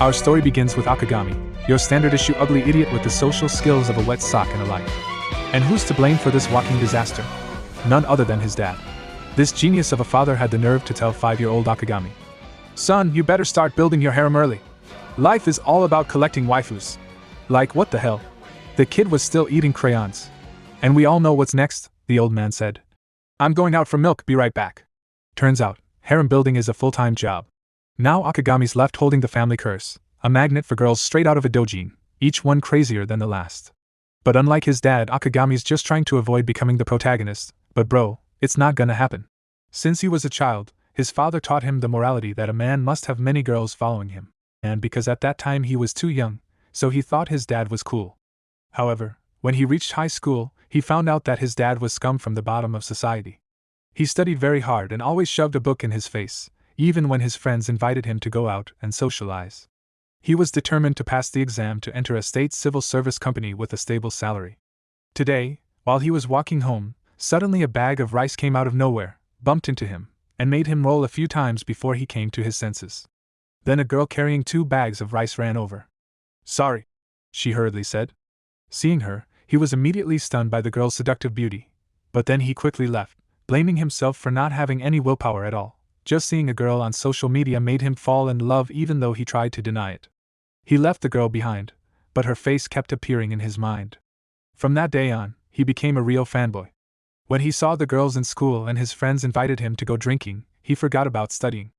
Our story begins with Akagami, your standard issue ugly idiot with the social skills of a wet sock and a light. And who's to blame for this walking disaster? None other than his dad. This genius of a father had the nerve to tell 5-year-old Akagami, "Son, you better start building your harem early. Life is all about collecting waifus." Like, what the hell? The kid was still eating crayons. "And we all know what's next," the old man said. "I'm going out for milk, be right back." Turns out, harem building is a full-time job. Now Akagami's left holding the family curse, a magnet for girls straight out of a dojin, each one crazier than the last. But unlike his dad, Akagami's just trying to avoid becoming the protagonist, but bro, it's not gonna happen. Since he was a child, his father taught him the morality that a man must have many girls following him, and because at that time he was too young, so he thought his dad was cool. However, when he reached high school, he found out that his dad was scum from the bottom of society. He studied very hard and always shoved a book in his face, even when his friends invited him to go out and socialize. He was determined to pass the exam to enter a state civil service company with a stable salary. Today, while he was walking home, suddenly a bag of rice came out of nowhere, bumped into him, and made him roll a few times before he came to his senses. Then a girl carrying 2 bags of rice ran over. "Sorry," she hurriedly said. Seeing her, he was immediately stunned by the girl's seductive beauty, but then he quickly left, blaming himself for not having any willpower at all. Just seeing a girl on social media made him fall in love even though he tried to deny it. He left the girl behind, but her face kept appearing in his mind. From that day on, he became a real fanboy. When he saw the girls in school and his friends invited him to go drinking, he forgot about studying.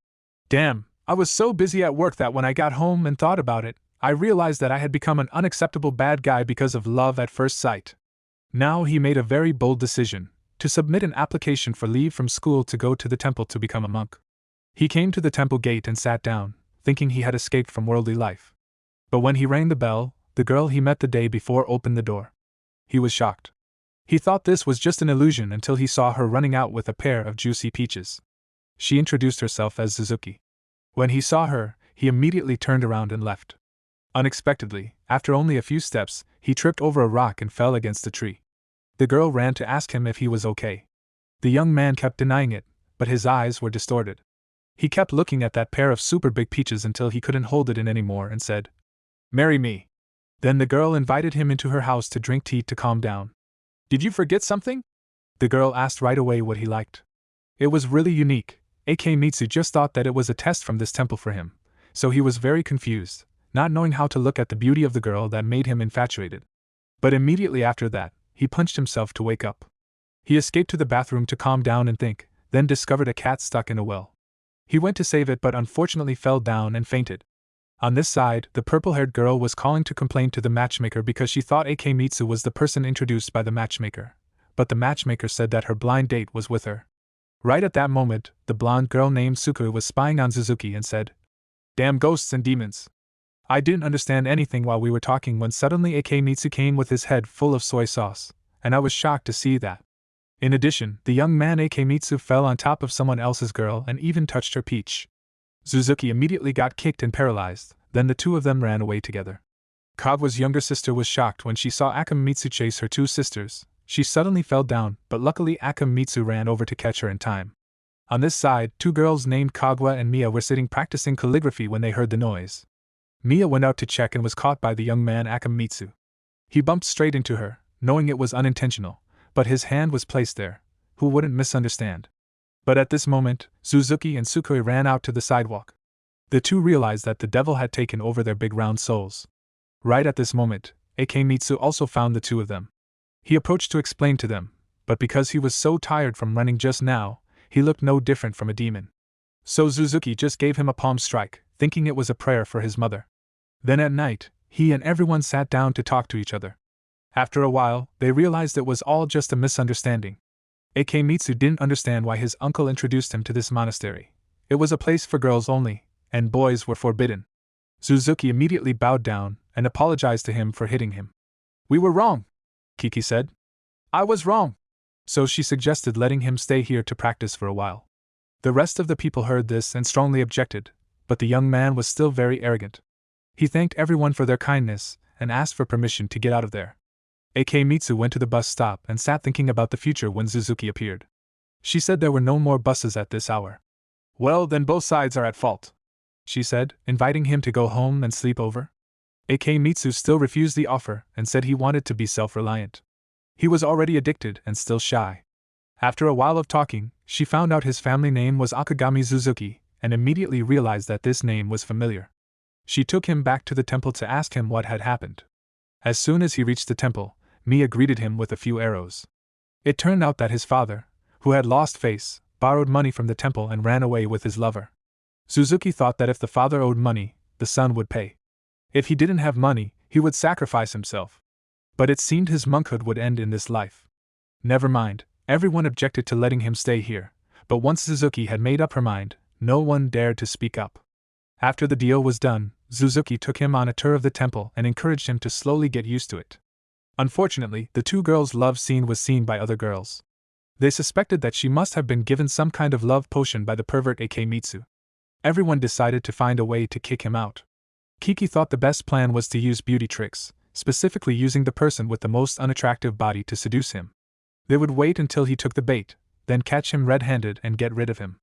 Damn, I was so busy at work that when I got home and thought about it, I realized that I had become an unacceptable bad guy because of love at first sight. Now he made a very bold decision, to submit an application for leave from school to go to the temple to become a monk. He came to the temple gate and sat down, thinking he had escaped from worldly life. But when he rang the bell, the girl he met the day before opened the door. He was shocked. He thought this was just an illusion until he saw her running out with a pair of juicy peaches. She introduced herself as Suzuki. When he saw her, he immediately turned around and left. Unexpectedly, after only a few steps, he tripped over a rock and fell against a tree. The girl ran to ask him if he was okay. The young man kept denying it, but his eyes were distorted. He kept looking at that pair of super big peaches until he couldn't hold it in anymore and said, "Marry me." Then the girl invited him into her house to drink tea to calm down. "Did you forget something?" The girl asked right away what he liked. It was really unique. Akemitsu just thought that it was a test from this temple for him, so he was very confused, not knowing how to look at the beauty of the girl that made him infatuated. But immediately after that, he punched himself to wake up. He escaped to the bathroom to calm down and think, then discovered a cat stuck in a well. He went to save it but unfortunately fell down and fainted. On this side, the purple-haired girl was calling to complain to the matchmaker because she thought Akemitsu was the person introduced by the matchmaker, but the matchmaker said that her blind date was with her. Right at that moment, the blonde girl named Suku was spying on Suzuki and said, "Damn ghosts and demons. I didn't understand anything while we were talking when suddenly Akemitsu came with his head full of soy sauce, and I was shocked to see that." In addition, the young man Akemitsu fell on top of someone else's girl and even touched her peach. Suzuki immediately got kicked and paralyzed, then the two of them ran away together. Kagua's younger sister was shocked when she saw Akamitsu chase her 2 sisters. She suddenly fell down, but luckily Akamitsu ran over to catch her in time. On this side, 2 girls named Kagwa and Mia were sitting practicing calligraphy when they heard the noise. Mia went out to check and was caught by the young man Akamitsu. He bumped straight into her, knowing it was unintentional, but his hand was placed there. Who wouldn't misunderstand? But at this moment, Suzuki and Sukui ran out to the sidewalk. The two realized that the devil had taken over their big round souls. Right at this moment, Akemitsu also found the 2 of them. He approached to explain to them, but because he was so tired from running just now, he looked no different from a demon. So Suzuki just gave him a palm strike, thinking it was a prayer for his mother. Then at night, he and everyone sat down to talk to each other. After a while, they realized it was all just a misunderstanding. Akemitsu didn't understand why his uncle introduced him to this monastery. It was a place for girls only, and boys were forbidden. Suzuki immediately bowed down and apologized to him for hitting him. "We were wrong," Kiki said. "I was wrong." So she suggested letting him stay here to practice for a while. The rest of the people heard this and strongly objected, but the young man was still very arrogant. He thanked everyone for their kindness and asked for permission to get out of there. Akemitsu went to the bus stop and sat thinking about the future when Suzuki appeared. She said there were no more buses at this hour. "Well, then both sides are at fault," she said, inviting him to go home and sleep over. Akemitsu still refused the offer and said he wanted to be self-reliant. He was already addicted and still shy. After a while of talking, she found out his family name was Akagami Suzuki, and immediately realized that this name was familiar. She took him back to the temple to ask him what had happened. As soon as he reached the temple, Mia greeted him with a few arrows. It turned out that his father, who had lost face, borrowed money from the temple and ran away with his lover. Suzuki thought that if the father owed money, the son would pay. If he didn't have money, he would sacrifice himself. But it seemed his monkhood would end in this life. Never mind, everyone objected to letting him stay here, but once Suzuki had made up her mind, no one dared to speak up. After the deal was done, Suzuki took him on a tour of the temple and encouraged him to slowly get used to it. Unfortunately, the two girls' love scene was seen by other girls. They suspected that she must have been given some kind of love potion by the pervert Akemitsu. Everyone decided to find a way to kick him out. Kiki thought the best plan was to use beauty tricks, specifically using the person with the most unattractive body to seduce him. They would wait until he took the bait, then catch him red-handed and get rid of him.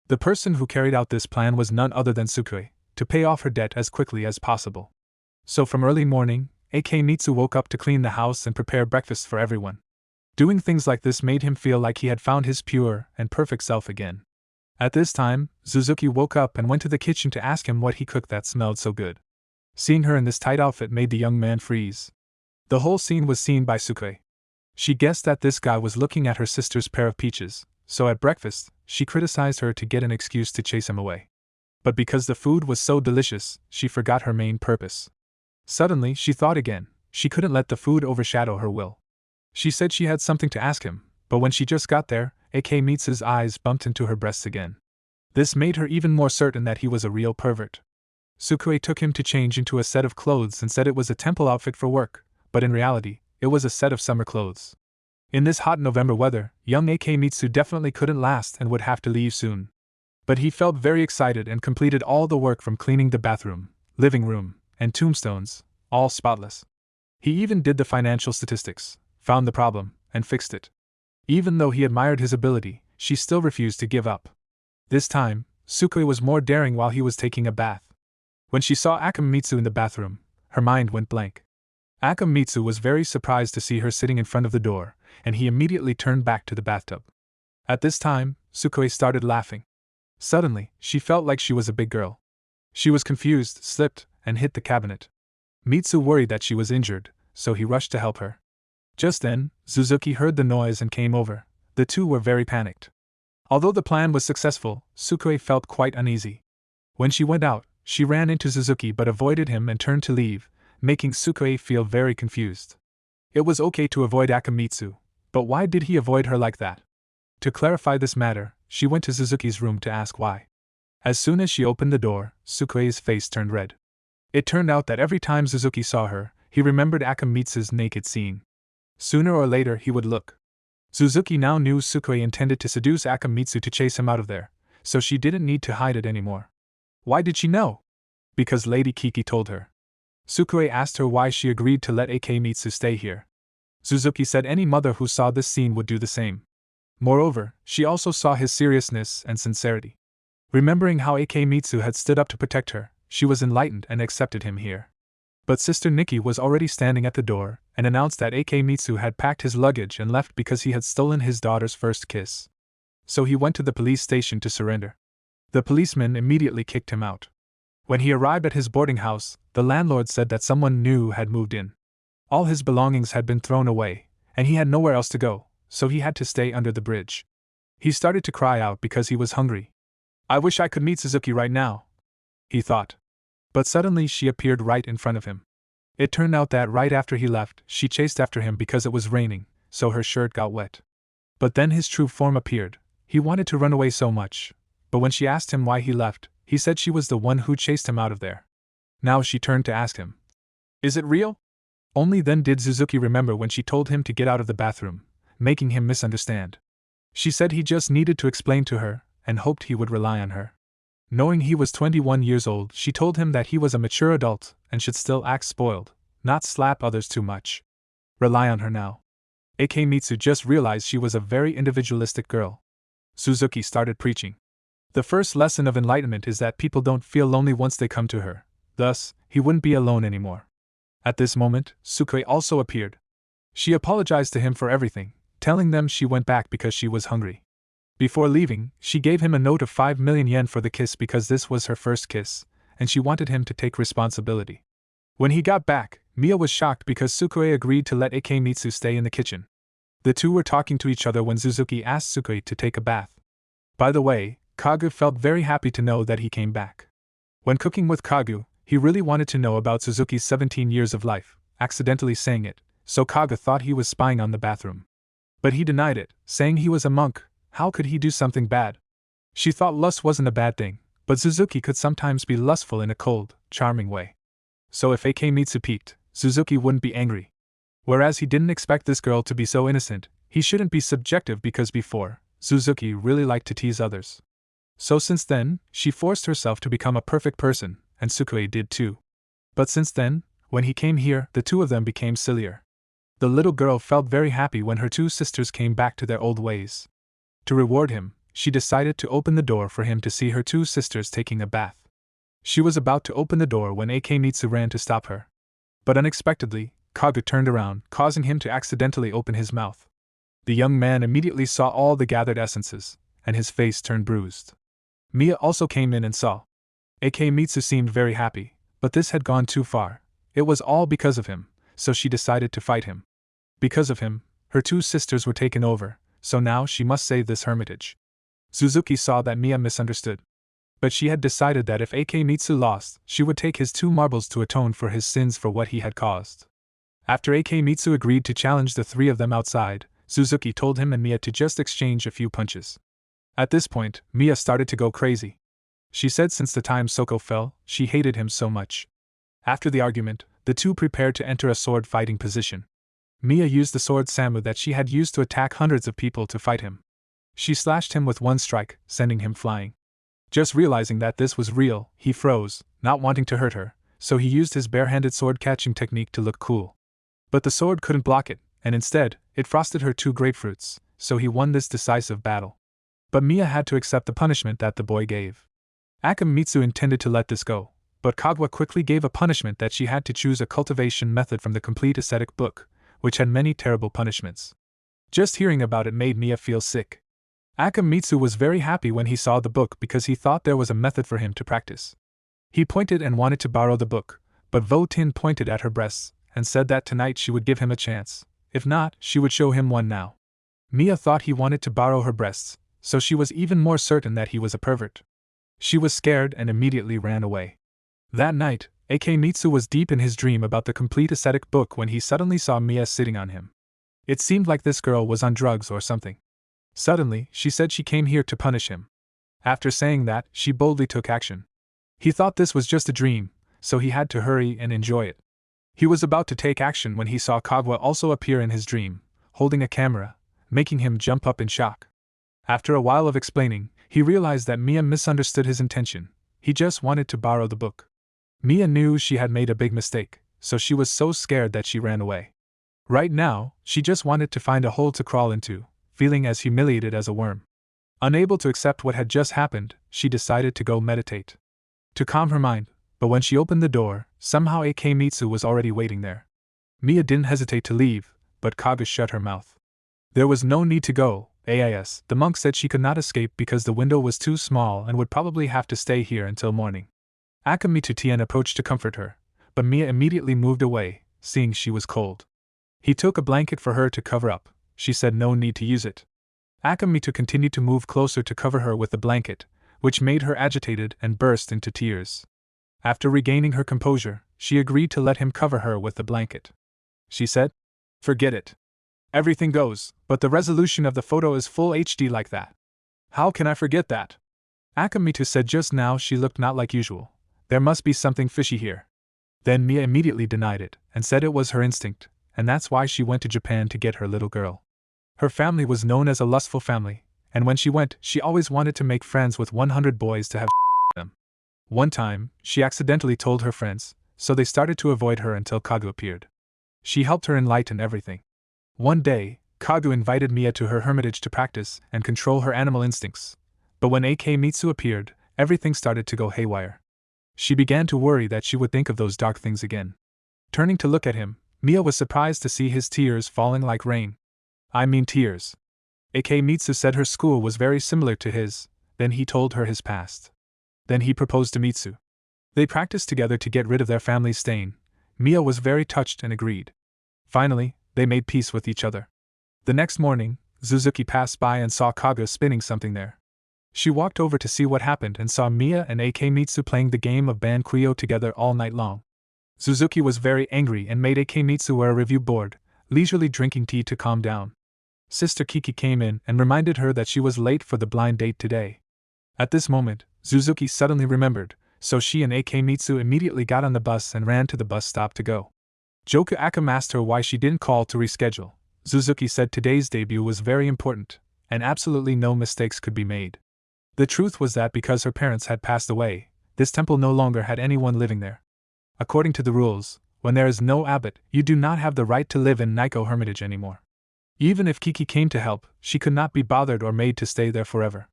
The person who carried out this plan was none other than Sukue, to pay off her debt as quickly as possible. So from early morning, Akemitsu woke up to clean the house and prepare breakfast for everyone. Doing things like this made him feel like he had found his pure and perfect self again. At this time, Suzuki woke up and went to the kitchen to ask him what he cooked that smelled so good. Seeing her in this tight outfit made the young man freeze. The whole scene was seen by Sukue. She guessed that this guy was looking at her sister's pair of peaches, so at breakfast, she criticized her to get an excuse to chase him away. But because the food was so delicious, she forgot her main purpose. Suddenly, she thought again, she couldn't let the food overshadow her will. She said she had something to ask him, but when she just got there, Akemitsu's eyes bumped into her breasts again. This made her even more certain that he was a real pervert. Sukue took him to change into a set of clothes and said it was a temple outfit for work, but in reality, it was a set of summer clothes. In this hot November weather, young Akemitsu definitely couldn't last and would have to leave soon. But he felt very excited and completed all the work from cleaning the bathroom, living room, and tombstones, all spotless. He even did the financial statistics, found the problem, and fixed it. Even though he admired his ability, she still refused to give up. This time, Sukue was more daring while he was taking a bath. When she saw Akamitsu in the bathroom, her mind went blank. Akamitsu was very surprised to see her sitting in front of the door, and he immediately turned back to the bathtub. At this time, Sukue started laughing. Suddenly, she felt like she was a big girl. She was confused, slipped, and hit the cabinet. Mitsu worried that she was injured, so he rushed to help her. Just then, Suzuki heard the noise and came over. The two were very panicked. Although the plan was successful, Sukue felt quite uneasy. When she went out, she ran into Suzuki but avoided him and turned to leave, making Sukue feel very confused. It was okay to avoid Akamitsu, but why did he avoid her like that? To clarify this matter, she went to Suzuki's room to ask why. As soon as she opened the door, Sukue's face turned red. It turned out that every time Suzuki saw her, he remembered Akamitsu's naked scene. Sooner or later he would look. Suzuki now knew Sukue intended to seduce Akamitsu to chase him out of there, so she didn't need to hide it anymore. Why did she know? Because Lady Kiki told her. Sukue asked her why she agreed to let Akemitsu stay here. Suzuki said any mother who saw this scene would do the same. Moreover, she also saw his seriousness and sincerity. Remembering how Akemitsu had stood up to protect her, she was enlightened and accepted him here. But Sister Nikki was already standing at the door and announced that Akemitsu had packed his luggage and left because he had stolen his daughter's first kiss. So he went to the police station to surrender. The policeman immediately kicked him out. When he arrived at his boarding house, the landlord said that someone new had moved in. All his belongings had been thrown away, and he had nowhere else to go, so he had to stay under the bridge. He started to cry out because he was hungry. I wish I could meet Suzuki right now, he thought. But suddenly she appeared right in front of him. It turned out that right after he left, she chased after him because it was raining, so her shirt got wet. But then his true form appeared. He wanted to run away so much, but when she asked him why he left, he said she was the one who chased him out of there. Now she turned to ask him, is it real? Only then did Suzuki remember when she told him to get out of the bathroom, making him misunderstand. She said he just needed to explain to her, and hoped he would rely on her. Knowing he was 21 years old, she told him that he was a mature adult and should still act spoiled, not slap others too much. Rely on her now. Akemitsu just realized she was a very individualistic girl. Suzuki started preaching. The first lesson of enlightenment is that people don't feel lonely once they come to her, thus, he wouldn't be alone anymore. At this moment, Sukui also appeared. She apologized to him for everything, telling them she went back because she was hungry. Before leaving, she gave him a note of 5 million yen for the kiss because this was her first kiss, and she wanted him to take responsibility. When he got back, Mia was shocked because Sukui agreed to let Ikemitsu stay in the kitchen. The two were talking to each other when Suzuki asked Sukui to take a bath. By the way, Kagu felt very happy to know that he came back. When cooking with Kagu, he really wanted to know about Suzuki's 17 years of life, accidentally saying it, so Kagu thought he was spying on the bathroom. But he denied it, saying he was a monk. How could he do something bad? She thought lust wasn't a bad thing, but Suzuki could sometimes be lustful in a cold, charming way. So if Ikemitsu peeked, Suzuki wouldn't be angry. Whereas he didn't expect this girl to be so innocent, he shouldn't be subjective because before, Suzuki really liked to tease others. So since then, she forced herself to become a perfect person, and Sukui did too. But since then, when he came here, the two of them became sillier. The little girl felt very happy when her two sisters came back to their old ways. To reward him, she decided to open the door for him to see her two sisters taking a bath. She was about to open the door when Ikemitsu ran to stop her. But unexpectedly, Kagu turned around, causing him to accidentally open his mouth. The young man immediately saw all the gathered essences, and his face turned bruised. Mia also came in and saw. Ikemitsu seemed very happy, but this had gone too far. It was all because of him, so she decided to fight him. Because of him, her two sisters were taken over, so now she must save this hermitage. Suzuki saw that Mia misunderstood. But she had decided that if Ikemitsu lost, she would take his 2 marbles to atone for his sins for what he had caused. After Ikemitsu agreed to challenge the 3 of them outside, Suzuki told him and Mia to just exchange a few punches. At this point, Mia started to go crazy. She said since the time Soko fell, she hated him so much. After the argument, the two prepared to enter a sword fighting position. Mia used the sword Samu that she had used to attack hundreds of people to fight him. She slashed him with one strike, sending him flying. Just realizing that this was real, he froze, not wanting to hurt her, so he used his bare-handed sword-catching technique to look cool. But the sword couldn't block it, and instead, it frosted her 2 grapefruits, so he won this decisive battle. But Mia had to accept the punishment that the boy gave. Akamitsu intended to let this go, but Kagwa quickly gave a punishment that she had to choose a cultivation method from the complete ascetic book, which had many terrible punishments. Just hearing about it made Mia feel sick. Akamitsu was very happy when he saw the book because he thought there was a method for him to practice. He pointed and wanted to borrow the book, but Vo-Tin pointed at her breasts and said that tonight she would give him a chance. If not, she would show him one now. Mia thought he wanted to borrow her breasts, so she was even more certain that he was a pervert. She was scared and immediately ran away. That night, Akamitsu was deep in his dream about the complete ascetic book when he suddenly saw Mia sitting on him. It seemed like this girl was on drugs or something. Suddenly, she said she came here to punish him. After saying that, she boldly took action. He thought this was just a dream, so he had to hurry and enjoy it. He was about to take action when he saw Kagwa also appear in his dream, holding a camera, making him jump up in shock. After a while of explaining, he realized that Mia misunderstood his intention. He just wanted to borrow the book. Mia knew she had made a big mistake, so she was so scared that she ran away. Right now, she just wanted to find a hole to crawl into, feeling as humiliated as a worm. Unable to accept what had just happened, she decided to go meditate. To calm her mind, but when she opened the door, somehow Akamitsu was already waiting there. Mia didn't hesitate to leave, but Kaga shut her mouth. There was no need to go, the monk said she could not escape because the window was too small and would probably have to stay here until morning. Akamitsu Tien approached to comfort her, but Mia immediately moved away, seeing she was cold. He took a blanket for her to cover up. She said no need to use it. Akamitsu continued to move closer to cover her with the blanket, which made her agitated and burst into tears. After regaining her composure, she agreed to let him cover her with the blanket. She said, "Forget it. Everything goes, but the resolution of the photo is full HD like that. How can I forget that?" Akamitsu said just now she looked not like usual. There must be something fishy here. Then Mia immediately denied it, and said it was her instinct, and that's why she went to Japan to get her little girl. Her family was known as a lustful family, and when she went, she always wanted to make friends with 100 boys to have them. One time, she accidentally told her friends, so they started to avoid her until Kagu appeared. She helped her enlighten everything. One day, Kagu invited Mia to her hermitage to practice and control her animal instincts, But when Akemitsu appeared, everything started to go haywire. She began to worry that she would think of those dark things again. Turning to look at him, Mia was surprised to see his tears falling like rain. I mean tears. Akemitsu said her school was very similar to his, then he told her his past. Then he proposed to Mitsu. They practiced together to get rid of their family's stain. Mia was very touched and agreed. Finally, they made peace with each other. The next morning, Suzuki passed by and saw Kaga spinning something there. She walked over to see what happened and saw Mia and Akemitsu playing the game of Banquio together all night long. Suzuki was very angry and made Akemitsu wear a review board, leisurely drinking tea to calm down. Sister Kiki came in and reminded her that she was late for the blind date today. At this moment, Suzuki suddenly remembered, so she and Akemitsu immediately got on the bus and ran to the bus stop to go. Joku Akam asked her why she didn't call to reschedule. Suzuki said today's debut was very important, and absolutely no mistakes could be made. The truth was that because her parents had passed away, this temple no longer had anyone living there. According to the rules, when there is no abbot, you do not have the right to live in Naiko Hermitage anymore. Even if Kiki came to help, she could not be bothered or made to stay there forever.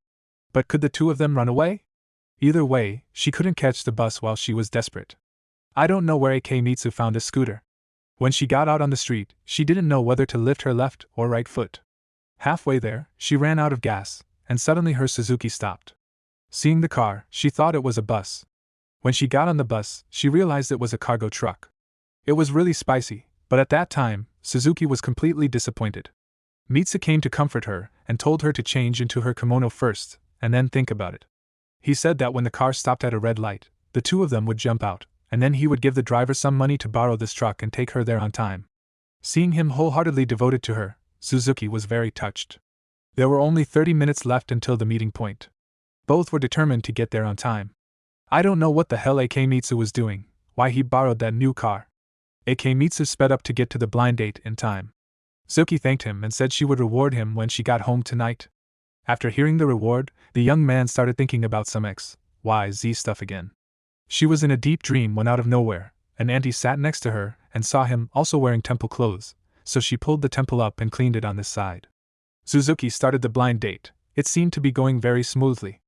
But could the two of them run away? Either way, she couldn't catch the bus while she was desperate. I don't know where Akemitsu found a scooter. When she got out on the street, she didn't know whether to lift her left or right foot. Halfway there, she ran out of gas, and suddenly her Suzuki stopped. Seeing the car, she thought it was a bus. When she got on the bus, she realized it was a cargo truck. It was really spicy, but at that time, Suzuki was completely disappointed. Mitsu came to comfort her and told her to change into her kimono first, and then think about it. He said that when the car stopped at a red light, the two of them would jump out, and then he would give the driver some money to borrow this truck and take her there on time. Seeing him wholeheartedly devoted to her, Suzuki was very touched. There were only 30 minutes left until the meeting point. Both were determined to get there on time. I don't know what the hell Akemitsu was doing, why he borrowed that new car. Akemitsu sped up to get to the blind date in time. Suzuki thanked him and said she would reward him when she got home tonight. After hearing the reward, the young man started thinking about some XYZ stuff again. She was in a deep dream when out of nowhere, an auntie sat next to her and saw him also wearing temple clothes, so she pulled the temple up and cleaned it on this side. Suzuki started the blind date. It seemed to be going very smoothly.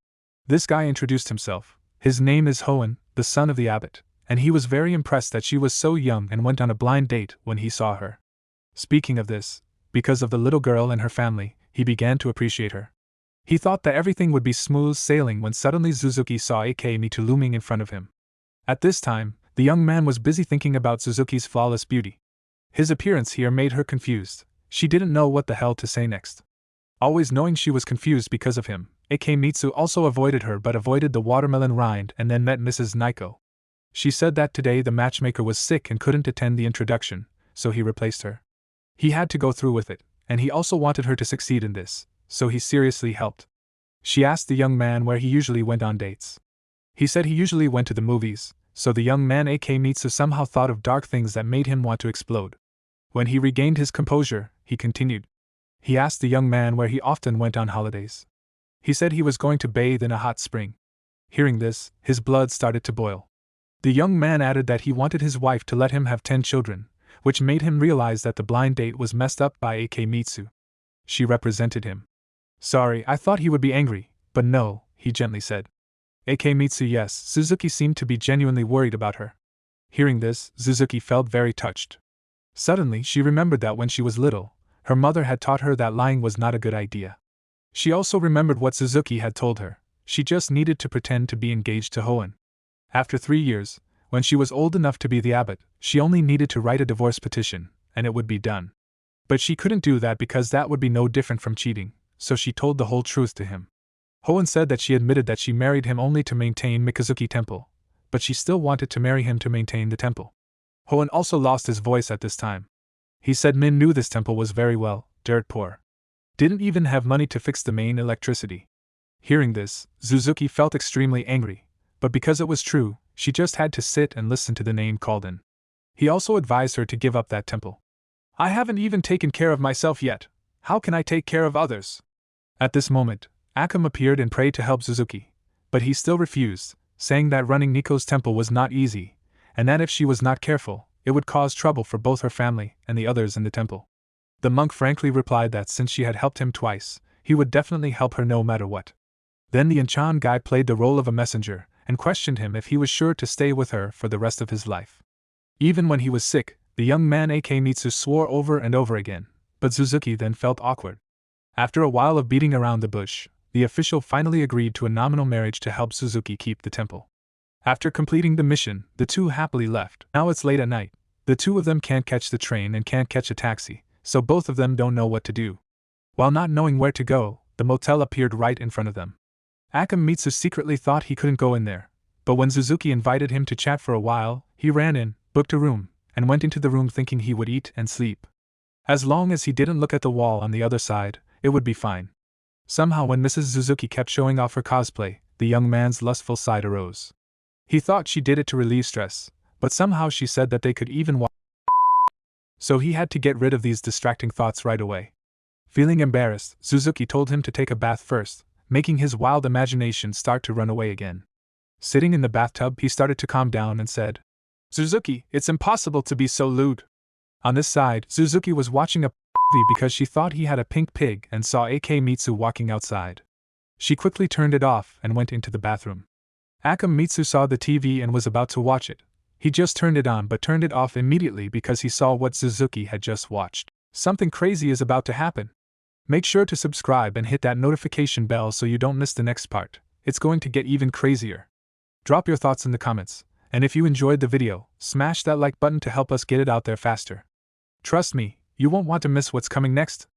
This guy introduced himself. His name is Hoenn, the son of the abbot, and he was very impressed that she was so young and went on a blind date when he saw her. Speaking of this, because of the little girl and her family, he began to appreciate her. He thought that everything would be smooth sailing when suddenly Suzuki saw Akemitsu looming in front of him. At this time, the young man was busy thinking about Suzuki's flawless beauty. His appearance here made her confused. She didn't know what the hell to say next. Always knowing she was confused because of him, Akemitsu also avoided her but avoided the watermelon rind and then met Mrs. Naiko. She said that today the matchmaker was sick and couldn't attend the introduction, so he replaced her. He had to go through with it, and he also wanted her to succeed in this, so he seriously helped. She asked the young man where he usually went on dates. He said he usually went to the movies, so the young man Akemitsu somehow thought of dark things that made him want to explode. When he regained his composure, he continued. He asked the young man where he often went on holidays. He said he was going to bathe in a hot spring. Hearing this, his blood started to boil. The young man added that he wanted his wife to let him have 10 children, which made him realize that the blind date was messed up by Akemitsu. She represented him. Sorry, I thought he would be angry, but no, he gently said. Akemitsu, yes, Suzuki seemed to be genuinely worried about her. Hearing this, Suzuki felt very touched. Suddenly, she remembered that when she was little, her mother had taught her that lying was not a good idea. She also remembered what Suzuki had told her. She just needed to pretend to be engaged to Hoenn. After 3 years, when she was old enough to be the abbot, she only needed to write a divorce petition, and it would be done. But she couldn't do that because that would be no different from cheating, so she told the whole truth to him. Hoenn said that she admitted that she married him only to maintain Mikazuki Temple, but she still wanted to marry him to maintain the temple. Hoenn also lost his voice at this time. He said Min knew this temple was very well, dirt poor. Didn't even have money to fix the main electricity. Hearing this, Suzuki felt extremely angry, but because it was true, she just had to sit and listen to the name called in. He also advised her to give up that temple. I haven't even taken care of myself yet. How can I take care of others? At this moment, Akam appeared and prayed to help Suzuki, but he still refused, saying that running Nico's temple was not easy, and that if she was not careful, it would cause trouble for both her family and the others in the temple. The monk frankly replied that since she had helped him twice, he would definitely help her no matter what. Then the Inchan guy played the role of a messenger and questioned him if he was sure to stay with her for the rest of his life. Even when he was sick, the young man Akemitsu swore over and over again, but Suzuki then felt awkward. After a while of beating around the bush, the official finally agreed to a nominal marriage to help Suzuki keep the temple. After completing the mission, the two happily left. Now it's late at night. The two of them can't catch the train and can't catch a taxi, so both of them don't know what to do. While not knowing where to go, the motel appeared right in front of them. Akamitsu secretly thought he couldn't go in there, but when Suzuki invited him to chat for a while, he ran in, booked a room, and went into the room thinking he would eat and sleep. As long as he didn't look at the wall on the other side, it would be fine. Somehow when Mrs. Suzuki kept showing off her cosplay, the young man's lustful side arose. He thought she did it to relieve stress, but somehow she said that they could even watch. So he had to get rid of these distracting thoughts right away. Feeling embarrassed, Suzuki told him to take a bath first, making his wild imagination start to run away again. Sitting in the bathtub, he started to calm down and said, "Suzuki, it's impossible to be so lewd." On this side, Suzuki was watching a movie because she thought he had a pink pig and saw Akemitsu walking outside. She quickly turned it off and went into the bathroom. Akamitsu saw the TV and was about to watch it. He just turned it on but turned it off immediately because he saw what Suzuki had just watched. Something crazy is about to happen. Make sure to subscribe and hit that notification bell so you don't miss the next part. It's going to get even crazier. Drop your thoughts in the comments, and if you enjoyed the video, smash that like button to help us get it out there faster. Trust me, you won't want to miss what's coming next.